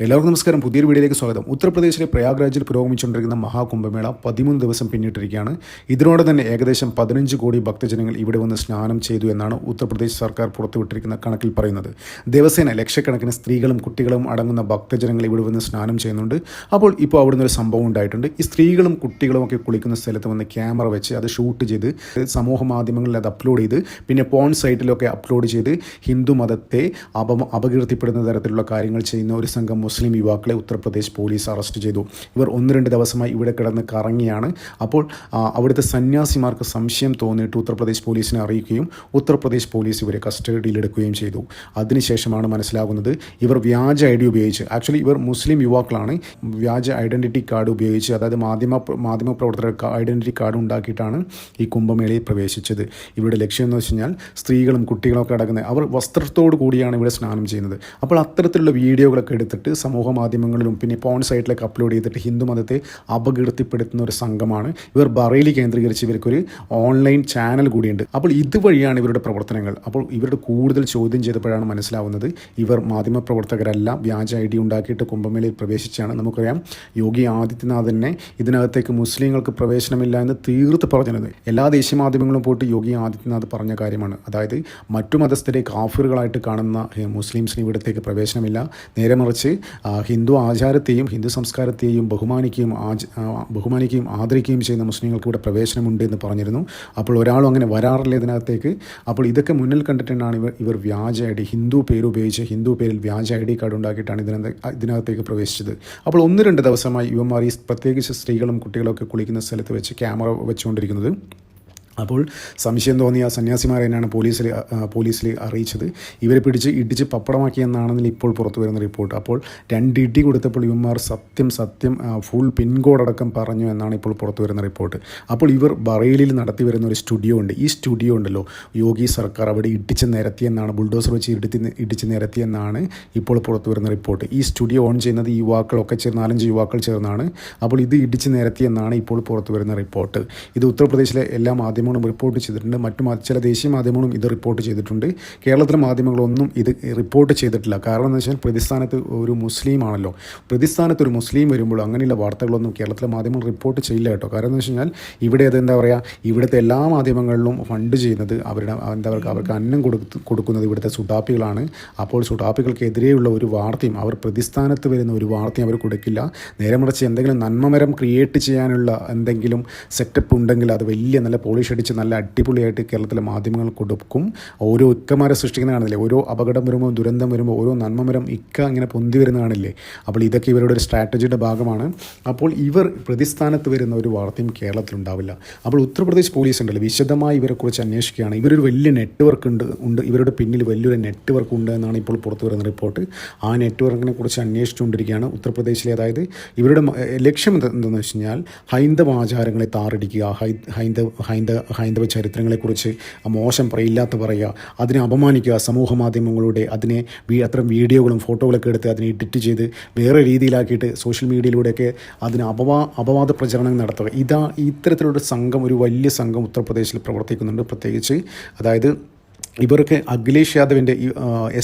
എല്ലാവർക്കും നമസ്കാരം. പുതിയൊരു വീഡിയോയിലേക്ക് സ്വാഗതം. ഉത്തർപ്രദേശിലെ പ്രയാഗ്രാജിൽ പുരോഗമിച്ചുകൊണ്ടിരിക്കുന്ന മഹാകുംഭമേള 13 ദിവസം പിന്നിട്ടിരിക്കുകയാണ്. ഇതിനോടെ തന്നെ ഏകദേശം 15 കോടി ഭക്തജനങ്ങൾ ഇവിടെ വന്ന് സ്നാനം ചെയ്തു എന്നാണ് ഉത്തർപ്രദേശ് സർക്കാർ പുറത്തുവിട്ടിരിക്കുന്ന കണക്കിൽ പറയുന്നത്. ദിവസേന ലക്ഷക്കണക്കിന് സ്ത്രീകളും കുട്ടികളും അടങ്ങുന്ന ഭക്തജനങ്ങൾ ഇവിടെ വന്ന് സ്നാനം ചെയ്യുന്നുണ്ട്. അപ്പോൾ ഇപ്പോൾ അവിടുന്ന് ഒരു സംഭവം ഉണ്ടായിട്ടുണ്ട്. ഈ സ്ത്രീകളും കുട്ടികളും ഒക്കെ കുളിക്കുന്ന സ്ഥലത്ത് വന്ന് ക്യാമറ വെച്ച് അത് ഷൂട്ട് ചെയ്ത് സമൂഹ മാധ്യമങ്ങളിൽ അത് അപ്ലോഡ് ചെയ്ത് പിന്നെ പോൺ സൈറ്റിലൊക്കെ അപ്ലോഡ് ചെയ്ത് ഹിന്ദു മതത്തെ അപകീർത്തിപ്പെടുന്ന തരത്തിലുള്ള കാര്യങ്ങൾ ചെയ്യുന്ന ഒരു സംഘം മുസ്ലിം യുവാക്കളെ ഉത്തർപ്രദേശ് പോലീസ് അറസ്റ്റ് ചെയ്തു. ഇവർ 1-2 ദിവസമായി ഇവിടെ കിടന്ന് കറങ്ങിയാണ്. അപ്പോൾ അവിടുത്തെ സന്യാസിമാർക്ക് സംശയം തോന്നിയിട്ട് ഉത്തർപ്രദേശ് പോലീസിനെ അറിയിക്കുകയും ഉത്തർപ്രദേശ് പോലീസ് ഇവരെ കസ്റ്റഡിയിലെടുക്കുകയും ചെയ്തു. അതിനുശേഷമാണ് മനസ്സിലാകുന്നത് ഇവർ വ്യാജ ID ഉപയോഗിച്ച്, ആക്ച്വലി ഇവർ മുസ്ലിം യുവാക്കളാണ്, വ്യാജ ഐഡൻറ്റിറ്റി കാർഡ് ഉപയോഗിച്ച്, അതായത് മാധ്യമ പ്രവർത്തകർക്ക് ഐഡൻറ്റിറ്റി കാർഡ് ഉണ്ടാക്കിയിട്ടാണ് ഈ കുംഭമേളയിൽ പ്രവേശിച്ചത്. ഇവരുടെ ലക്ഷ്യം എന്ന് വെച്ച് കഴിഞ്ഞാൽ സ്ത്രീകളും കുട്ടികളൊക്കെ അടങ്ങുന്നത് അവർ വസ്ത്രത്തോടു കൂടിയാണ് ഇവിടെ സ്നാനം ചെയ്യുന്നത്. അപ്പോൾ അത്തരത്തിലുള്ള വീഡിയോകളൊക്കെ എടുത്തിട്ട് സമൂഹ മാധ്യമങ്ങളിലും പിന്നെ പോൺ സൈറ്റിലേക്ക് അപ്ലോഡ് ചെയ്തിട്ട് ഹിന്ദു മതത്തെ അപകീർത്തിപ്പെടുത്തുന്ന ഒരു സംഘമാണ് ഇവർ. ബറേലി കേന്ദ്രീകരിച്ച് ഇവർക്കൊരു ഓൺലൈൻ ചാനൽ കൂടിയുണ്ട്. അപ്പോൾ ഇതുവഴിയാണ് ഇവരുടെ പ്രവർത്തനങ്ങൾ. അപ്പോൾ ഇവരുടെ കൂടുതൽ ചോദ്യം ചെയ്തപ്പോഴാണ് മനസ്സിലാവുന്നത് ഇവർ മാധ്യമപ്രവർത്തകരല്ല, വ്യാജ ID ഉണ്ടാക്കിയിട്ട് കുംഭമേളയിൽ പ്രവേശിച്ചാണ്. നമുക്കറിയാം യോഗി ആദിത്യനാഥ് തന്നെ ഇതിനകത്തേക്ക് മുസ്ലിങ്ങൾക്ക് പ്രവേശനമില്ല എന്ന് തീർത്ത് പറഞ്ഞത് എല്ലാ ദേശീയ മാധ്യമങ്ങളും പോയിട്ട് യോഗി ആദിത്യനാഥ് പറഞ്ഞ കാര്യമാണ്. അതായത് മറ്റു മതസ്ഥരെ കാഫിറുകളായിട്ട് കാണുന്ന മുസ്ലിംസിന് ഇവിടത്തേക്ക് പ്രവേശനമില്ല, നേരെ മറിച്ച് ഹിന്ദു ആചാരത്തെയും ഹിന്ദു സംസ്കാരത്തെയും ബഹുമാനിക്കുകയും ആദരിക്കുകയും ചെയ്യുന്ന മുസ്ലിങ്ങൾക്ക് ഇവിടെ പ്രവേശനമുണ്ട് എന്ന് പറഞ്ഞിരുന്നു. അപ്പോൾ ഒരാളും അങ്ങനെ വരാറില്ല ഇതിനകത്തേക്ക്. അപ്പോൾ ഇതൊക്കെ മുന്നിൽ കണ്ടിട്ടാണ് ഇവർ വ്യാജ ID, ഹിന്ദു പേര് ഉപയോഗിച്ച് ഹിന്ദു പേരിൽ വ്യാജ ID കാർഡ് ഉണ്ടാക്കിയിട്ടാണ് ഇതിനകത്തേക്ക് പ്രവേശിച്ചത്. അപ്പോൾ 1-2 ദിവസമായി ഇവന്മാർ ഈ പ്രത്യേകിച്ച് സ്ത്രീകളും കുട്ടികളൊക്കെ കുളിക്കുന്ന സ്ഥലത്ത് വെച്ച് ക്യാമറ വെച്ചുകൊണ്ടിരിക്കുന്നത്. അപ്പോൾ സംശയം തോന്നിയ സന്യാസിമാരെ തന്നെയാണ് പോലീസിൽ അറിയിച്ചത്. ഇവരെ പിടിച്ച് ഇടിച്ച് പപ്പടമാക്കിയെന്നാണെന്നിൽ ഇപ്പോൾ പുറത്തു വരുന്ന റിപ്പോർട്ട്. അപ്പോൾ 2 ഇടി കൊടുത്തപ്പോൾ ഇവന്മാർ സത്യം ഫുൾ പിൻകോഡ് അടക്കം പറഞ്ഞു എന്നാണ് ഇപ്പോൾ പുറത്തു വരുന്ന റിപ്പോർട്ട്. അപ്പോൾ ഇവർ ബറേലിയിൽ നടത്തി വരുന്ന ഒരു സ്റ്റുഡിയോ ഉണ്ട്. ഈ സ്റ്റുഡിയോ ഉണ്ടല്ലോ, യോഗി സർക്കാർ അവിടെ ഇടിച്ച് നിരത്തിയെന്നാണ്, ബുൾഡോസർ വെച്ച് ഇടിച്ച് നിരത്തിയെന്നാണ് ഇപ്പോൾ പുറത്തു വരുന്ന റിപ്പോർട്ട്. ഈ സ്റ്റുഡിയോ ഓൺ ചെയ്യുന്നത് ഈ യുവാക്കളൊക്കെ 4-5 യുവാക്കൾ ചേർന്നാണ്. അപ്പോൾ ഇത് ഇടിച്ച് നിരത്തിയെന്നാണ് ഇപ്പോൾ പുറത്തു വരുന്ന റിപ്പോർട്ട്. ഇത് ഉത്തർപ്രദേശിലെ എല്ലാ മാധ്യമങ്ങളും റിപ്പോർട്ട് ചെയ്തിട്ടുണ്ട്. ചില ദേശീയ മാധ്യമങ്ങളും ഇത് റിപ്പോർട്ട് ചെയ്തിട്ടുണ്ട്. കേരളത്തിലെ മാധ്യമങ്ങളൊന്നും ഇത് റിപ്പോർട്ട് ചെയ്തിട്ടില്ല. കാരണം എന്ന് വെച്ചാൽ പ്രതിസ്ഥാനത്ത് ഒരു മുസ്ലിം ആണല്ലോ. പ്രതിസ്ഥാനത്ത് ഒരു മുസ്ലിം വരുമ്പോൾ അങ്ങനെയുള്ള വാർത്തകളൊന്നും കേരളത്തിലെ മാധ്യമങ്ങൾ റിപ്പോർട്ട് ചെയ്യില്ല കേട്ടോ. കാരണം എന്ന് വെച്ച് കഴിഞ്ഞാൽ ഇവിടെ ഇവിടുത്തെ എല്ലാ മാധ്യമങ്ങളിലും ഫണ്ട് ചെയ്യുന്നത് അവർക്ക് അന്നം കൊടുക്കുന്നത് ഇവിടുത്തെ സുഡാപ്പികളാണ്. അപ്പോൾ സുഡാപ്പികൾക്കെതിരെയുള്ള ഒരു വാർത്തയും പ്രതിസ്ഥാനത്ത് വരുന്ന ഒരു വാർത്തയും അവർ കൊടുക്കില്ല. നേരെ മറിച്ച് എന്തെങ്കിലും നന്മമരം ക്രിയേറ്റ് ചെയ്യാനുള്ള എന്തെങ്കിലും സെറ്റപ്പ് ഉണ്ടെങ്കിൽ അത് വലിയ നല്ല പോളിഷ് അടിച്ച് നല്ല അടിപൊളിയായിട്ട് കേരളത്തിലെ മാധ്യമങ്ങൾ കൊടുക്കും. ഓരോ ഇക്കമാരെ സൃഷ്ടിക്കുന്ന കാണില്ലേ, ഓരോ അപകടം വരുമ്പോൾ ദുരന്തം വരുമ്പോൾ ഓരോ നന്മമരം ഇങ്ങനെ പൊന്തി വരുന്ന കാണില്ലേ. അപ്പോൾ ഇതൊക്കെ ഇവരുടെ ഒരു സ്ട്രാറ്റജിയുടെ ഭാഗമാണ്. അപ്പോൾ ഇവർ പ്രതിസ്ഥാനത്ത് വരുന്ന ഒരു വാർത്തയും കേരളത്തിലുണ്ടാവില്ല. അപ്പോൾ ഉത്തർപ്രദേശ് പോലീസ് ഉണ്ടല്ലോ വിശദമായി ഇവരെക്കുറിച്ച് അന്വേഷിക്കുകയാണ്. ഇവരൊരു വലിയ നെറ്റ്വർക്ക് ഉണ്ട്, ഇവരുടെ പിന്നിൽ വലിയൊരു നെറ്റ്വർക്ക് ഉണ്ട് എന്നാണ് ഇപ്പോൾ പുറത്തു വരുന്ന റിപ്പോർട്ട്. ആ നെറ്റ്വർക്കിനെ കുറിച്ച് അന്വേഷിച്ചുകൊണ്ടിരിക്കുകയാണ് ഉത്തർപ്രദേശിലെ. അതായത് ഇവരുടെ ലക്ഷ്യം എന്താണെന്ന് വെച്ച് കഴിഞ്ഞാൽ ഹൈന്ദവ ആചാരങ്ങളെ താറടിക്കുക, ഹൈന്ദവ ചരിത്രങ്ങളെക്കുറിച്ച് മോശം പറയില്ലാത്ത പറയുക, അതിനെ അപമാനിക്കുക, സമൂഹ മാധ്യമങ്ങളുടെ അത്തരം വീഡിയോകളും ഫോട്ടോകളൊക്കെ എടുത്ത് അതിനെ എഡിറ്റ് ചെയ്ത് വേറെ രീതിയിലാക്കിയിട്ട് സോഷ്യൽ മീഡിയയിലൂടെയൊക്കെ അതിന് അപവാദ പ്രചരണം നടത്തുക. ഇത്തരത്തിലുള്ള സംഘം, ഒരു വലിയ സംഘം ഉത്തർപ്രദേശിൽ പ്രവർത്തിക്കുന്നുണ്ട്. പ്രത്യേകിച്ച് അതായത് ഇവർക്ക് അഖിലേഷ്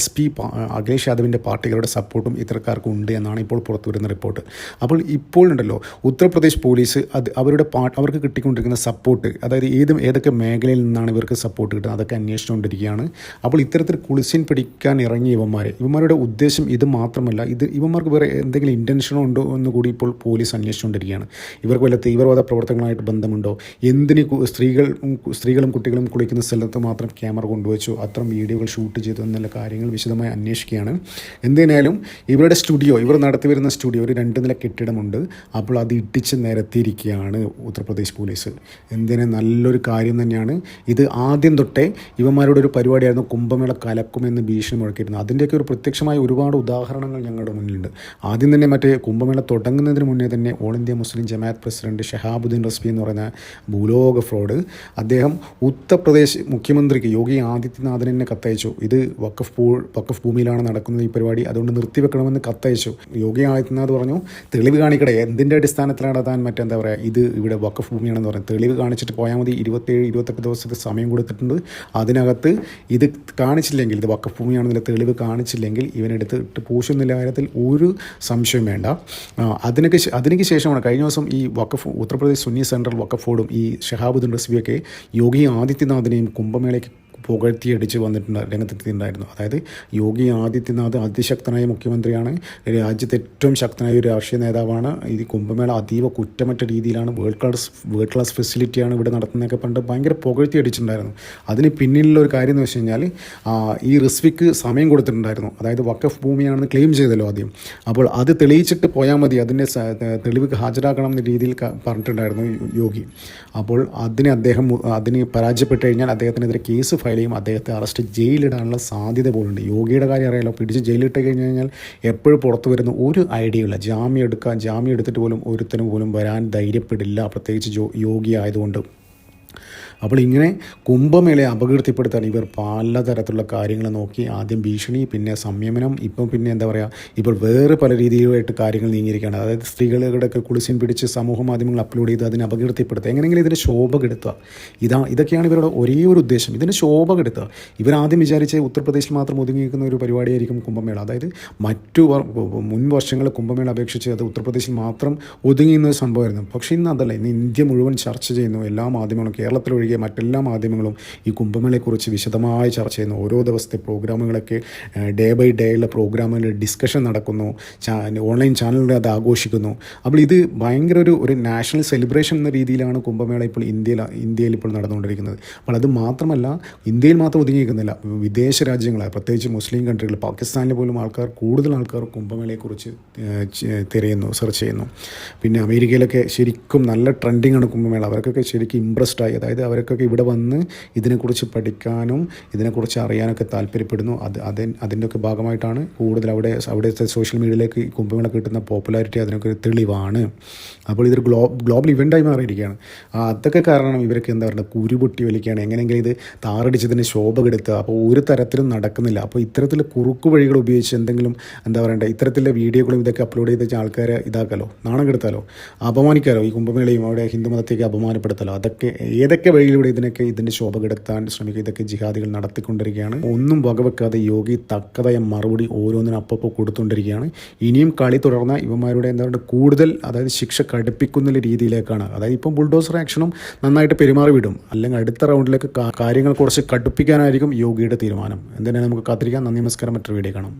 യാദവിൻ്റെ പാർട്ടികളുടെ സപ്പോർട്ടും ഇത്തരക്കാർക്ക് ഉണ്ട് എന്നാണ് ഇപ്പോൾ പുറത്തു വരുന്ന റിപ്പോർട്ട്. അപ്പോൾ ഇപ്പോഴുണ്ടല്ലോ ഉത്തർപ്രദേശ് പോലീസ് അവർക്ക് കിട്ടിക്കൊണ്ടിരിക്കുന്ന സപ്പോർട്ട്, അതായത് ഏതൊക്കെ മേഖലയിൽ നിന്നാണ് ഇവർക്ക് സപ്പോർട്ട് കിട്ടുന്നത് അതൊക്കെ അന്വേഷിച്ചുകൊണ്ടിരിക്കുകയാണ്. അപ്പോൾ ഇത്തരത്തിൽ കുളിസിൻ പിടിക്കാൻ ഇറങ്ങിയ ഇവന്മാരുടെ ഉദ്ദേശം ഇത് മാത്രമല്ല, ഇവന്മാർക്ക് വേറെ എന്തെങ്കിലും ഇൻറ്റൻഷനോ ഉണ്ടോ എന്ന് കൂടി ഇപ്പോൾ പോലീസ് അന്വേഷിച്ചുകൊണ്ടിരിക്കുകയാണ്. ഇവർക്ക് വല്ല തീവ്രവാദ പ്രവർത്തനങ്ങളായിട്ട് ബന്ധമുണ്ടോ, എന്തിന് സ്ത്രീകളും കുട്ടികളും കുളിക്കുന്ന സ്ഥലത്ത് മാത്രം ക്യാമറ കൊണ്ടുവച്ചു, അത്തരം വീഡിയോകൾ ഷൂട്ട് ചെയ്തു എന്നുള്ള കാര്യങ്ങൾ വിശദമായി അന്വേഷിക്കുകയാണ്. എന്തിനായാലും ഇവർ നടത്തി വരുന്ന സ്റ്റുഡിയോ ഒരു 2 നില കെട്ടിടമുണ്ട്. അപ്പോൾ അത് ഇടിച്ച് നിരത്തിയിരിക്കുകയാണ് ഉത്തർപ്രദേശ് പോലീസ്. നല്ലൊരു കാര്യം തന്നെയാണ് ഇത്. ആദ്യം തൊട്ടേ ഇവന്മാരുടെ ഒരു പരിപാടിയായിരുന്നു കുംഭമേള കലക്കുമെന്ന് ഭീഷണി മുഴക്കിയിരുന്നു. അതിൻ്റെയൊക്കെ ഒരു പ്രത്യക്ഷമായ ഒരുപാട് ഉദാഹരണങ്ങൾ ഞങ്ങളുടെ മുന്നിലുണ്ട്. ആദ്യം തന്നെ കുംഭമേള തുടങ്ങുന്നതിന് മുന്നേ തന്നെ ഓൾ ഇന്ത്യ മുസ്ലിം ജമാഅത്ത് പ്രസിഡന്റ് ഷഹാബുദ്ദീൻ റസ്വി എന്ന് പറയുന്ന ഭൂലോക ഫ്രോഡ്, അദ്ദേഹം ഉത്തർപ്രദേശ് മുഖ്യമന്ത്രിക്ക് യോഗി ആദിത്യനാഥ് ആദിത്യനാഥിന് തന്നെ കത്തയച്ചു. ഇത് വഖഫ് ഭൂമിയിലാണ് നടക്കുന്നത് ഈ പരിപാടി, അതുകൊണ്ട് നിർത്തിവെക്കണമെന്ന് കത്തയച്ചു. യോഗി ആദിത്യനാഥ് പറഞ്ഞു തെളിവ് കാണിക്കടേ, എന്തിൻ്റെ അടിസ്ഥാനത്തിലാണ് താൻ മറ്റെന്താ പറയുക ഇത് ഇവിടെ വഖഫ് ഭൂമിയാണെന്ന് പറഞ്ഞു. തെളിവ് കാണിച്ചിട്ട് പോയാൽ മതി. 27-28 ദിവസത്തെ സമയം കൊടുത്തിട്ടുണ്ട്. അതിനകത്ത് ഇത് കാണിച്ചില്ലെങ്കിൽ, ഇത് വഖഫ് ഭൂമിയാണെന്നുള്ള തെളിവ് കാണിച്ചില്ലെങ്കിൽ ഇവനെടുത്തിട്ട് പൂശുന്നില്ല കാര്യത്തിൽ ഒരു സംശയം വേണ്ട. അതിനൊക്കെ ശേഷമാണ് കഴിഞ്ഞ ദിവസം ഈ ഉത്തർപ്രദേശ് സുന്നി സെൻട്രൽ വഖഫ് ബോർഡും ഈ ഷഹാബുദ്ദീൻ റിസ്വിയൊക്കെ യോഗി ആദിത്യനാഥിനെയും കുംഭമേളയ്ക്ക് പുകഴ്ത്തിയടിച്ച് രംഗത്തെത്തിയിട്ടുണ്ടായിരുന്നു. അതായത് യോഗി ആദിത്യനാഥ് അതിശക്തനായ മുഖ്യമന്ത്രിയാണ്, രാജ്യത്തെ ഏറ്റവും ശക്തനായ ഒരു രാഷ്ട്രീയ നേതാവാണ്. ഈ കുംഭമേള അതീവ കുറ്റമറ്റ രീതിയിലാണ്, വേൾഡ് ക്ലാസ് ഫെസിലിറ്റിയാണ് ഇവിടെ നടത്തുന്നതൊക്കെ പണ്ട് ഭയങ്കര പുകഴ്ത്തി അടിച്ചിട്ടുണ്ടായിരുന്നു. അതിന് പിന്നിലുള്ള ഒരു കാര്യം എന്ന് വെച്ച് കഴിഞ്ഞാൽ ഈ റിസ്വിക്ക് സമയം കൊടുത്തിട്ടുണ്ടായിരുന്നു. അതായത് വഖഫ് ഭൂമിയാണെന്ന് ക്ലെയിം ചെയ്തല്ലോ ആദ്യം. അപ്പോൾ അത് തെളിയിച്ചിട്ട് പോയാൽ മതി, അതിൻ്റെ തെളിവ് ഹാജരാക്കണം എന്ന രീതിയിൽ പറഞ്ഞിട്ടുണ്ടായിരുന്നു യോഗി. അപ്പോൾ അതിന് പരാജയപ്പെട്ട് കഴിഞ്ഞാൽ അദ്ദേഹത്തിനെതിരെ കേസ് ഫയൽ ചെയ്യും, അദ്ദേഹത്തെ അറസ്റ്റ് ജയിലിടാനുള്ള സാധ്യത പോലുണ്ട്. യോഗിയുടെ കാര്യം അറിയാലോ, പിടിച്ച് ജയിലിട്ട് കഴിഞ്ഞാൽ എപ്പോഴും പുറത്തു വരുന്ന ഒരു ഐഡിയ ഇല്ല. ജാമ്യം എടുത്തിട്ട് പോലും ഒരുത്തനും പോലും വരാൻ ധൈര്യപ്പെടില്ല, പ്രത്യേകിച്ച് യോഗി ആയതുകൊണ്ട്. അപ്പോൾ ഇങ്ങനെ കുംഭമേളയെ അപകീർത്തിപ്പെടുത്താൻ ഇവർ പലതരത്തിലുള്ള കാര്യങ്ങൾ നോക്കി. ആദ്യം ഭീഷണി, പിന്നെ സംയമനം, ഇപ്പം പിന്നെ എന്താ പറയുക, ഇപ്പോൾ വേറെ പല രീതിയിലായിട്ട് കാര്യങ്ങൾ നീങ്ങിയിരിക്കുകയാണ്. അതായത് സ്ത്രീകളുടെയൊക്കെ കുളിസിൻ പിടിച്ച് സമൂഹ മാധ്യമങ്ങൾ അപ്ലോഡ് ചെയ്ത് അതിനെ അപകീർത്തിപ്പെടുത്തുക, എങ്ങനെയെങ്കിലും ഇതിന് ശോഭ കെടുത്തുക. ഇതൊക്കെയാണ് ഇവരുടെ ഒരേ ഒരു ഉദ്ദേശം, ഇതിന് ശോഭ കെടുത്തുക. ഇവരാദ്യം വിചാരിച്ച് ഉത്തർപ്രദേശിൽ മാത്രം ഒതുങ്ങിയിരിക്കുന്ന ഒരു പരിപാടിയായിരിക്കും കുംഭമേള. അതായത് മുൻ വർഷങ്ങൾ കുംഭമേള അപേക്ഷിച്ച് അത് ഉത്തർപ്രദേശിൽ മാത്രം ഒതുങ്ങിയുന്ന ഒരു സംഭവമായിരുന്നു. പക്ഷേ ഇന്ന് അതല്ല, ഇന്ന് ഇന്ത്യ മുഴുവൻ ചർച്ച ചെയ്യുന്നു. എല്ലാ മാധ്യമങ്ങളും, കേരളത്തിലൊഴികെ മറ്റെല്ലാ മാധ്യമങ്ങളും ഈ കുംഭമേളയെക്കുറിച്ച് വിശദമായി ചർച്ച ചെയ്യുന്നു. ഓരോ ദിവസത്തെ പ്രോഗ്രാമുകളൊക്കെ ഡേ ബൈ ഡേ ഉള്ള പ്രോഗ്രാമുകളിൽ ഡിസ്കഷൻ നടക്കുന്നു, ഓൺലൈൻ ചാനലുകളിൽ അത് ആഘോഷിക്കുന്നു. അപ്പോൾ ഇത് ഭയങ്കര ഒരു നാഷണൽ സെലിബ്രേഷൻ എന്ന രീതിയിലാണ് കുംഭമേള ഇപ്പോൾ ഇന്ത്യയിൽ ഇപ്പോൾ നടന്നുകൊണ്ടിരിക്കുന്നത്. അപ്പോൾ അത് മാത്രമല്ല, ഇന്ത്യയിൽ മാത്രം ഒതുങ്ങിയിരിക്കുന്നില്ല, വിദേശ രാജ്യങ്ങളായ പ്രത്യേകിച്ച് മുസ്ലിം കൺട്രികൾ, പാകിസ്ഥാനിൽ പോലും കൂടുതൽ ആൾക്കാർ കുംഭമേളയെക്കുറിച്ച് സെർച്ച് ചെയ്യുന്നു. പിന്നെ അമേരിക്കയിലൊക്കെ ശരിക്കും നല്ല ട്രെൻഡിങ് ആണ് കുംഭമേള. അവർക്കൊക്കെ ശരിക്കും ഇമ്പ്രസ്ഡ് ആയി. അതായത് അവർക്കൊക്കെ ഇവിടെ വന്ന് ഇതിനെക്കുറിച്ച് പഠിക്കാനും ഇതിനെക്കുറിച്ച് അറിയാനൊക്കെ താല്പര്യപ്പെടുന്നു. അതിൻ്റെയൊക്കെ ഭാഗമായിട്ടാണ് കൂടുതൽ അവിടുത്തെ സോഷ്യൽ മീഡിയയിലേക്ക് ഈ കുംഭമേള കിട്ടുന്ന പോപ്പുലാരിറ്റി അതിനൊക്കെ ഒരു തെളിവാണ്. അപ്പോൾ ഇതൊരു ഗ്ലോബൽ ഇവൻ്റായി മാറിയിരിക്കുകയാണ്. അതൊക്കെ കാരണം ഇവർക്ക് എന്താ പറയുക, കുരുപൊട്ടി വലിക്കുകയാണ്, എങ്ങനെയെങ്കിലും ഇത് താറടിച്ചതിന് ശോഭ കെടുത്തുക. അപ്പോൾ ഒരു തരത്തിലും നടക്കുന്നില്ല. അപ്പോൾ ഇത്തരത്തിൽ കുറുക്കു വഴികൾ ഉപയോഗിച്ച് എന്തെങ്കിലും എന്താ പറയണ്ടേ, ഇത്തരത്തിലുള്ള വീഡിയോകളും ഇതൊക്കെ അപ്ലോഡ് ചെയ്ത് ആൾക്കാരെ ഇതാക്കാലോ, നാണം കെടുത്താലോ, അപമാനിക്കാലോ, ഈ കുംഭമേളയും അവിടെ ഹിന്ദുമതത്തേക്ക് അപമാനപ്പെടുത്താലോ, ഏതൊക്കെ വഴിയിലൂടെ ഇതിൻ്റെ ശോഭ കെടുത്താൻ ശ്രമിക്കുക. ഇതൊക്കെ ജിഹാദികൾ നടത്തിക്കൊണ്ടിരിക്കുകയാണ്. ഒന്നും വകവെക്കാതെ യോഗി തക്കതായ മറുപടി ഓരോന്നിനും അപ്പോൾ കൊടുത്തുകൊണ്ടിരിക്കുകയാണ്. ഇനിയും കളി തുടർന്ന ഇവന്മാരുടെ എന്താ പറയുക കൂടുതൽ, അതായത് ശിക്ഷ കടുപ്പിക്കുന്ന രീതിയിലേക്കാണ്. അതായത് ഇപ്പം ബുൾഡോസർ ആക്ഷനും നന്നായിട്ട് പെരുമാറി വിടും, അല്ലെങ്കിൽ അടുത്ത റൗണ്ടിലേക്ക് കാര്യങ്ങൾ കുറച്ച് കടുപ്പിക്കാനായിരിക്കും യോഗിയുടെ തീരുമാനം. എന്തിനാണ് നമുക്ക് കാത്തിരിക്കാം. നന്ദി, നമസ്കാരം. മറ്റൊരു വീഡിയോ കാണാം.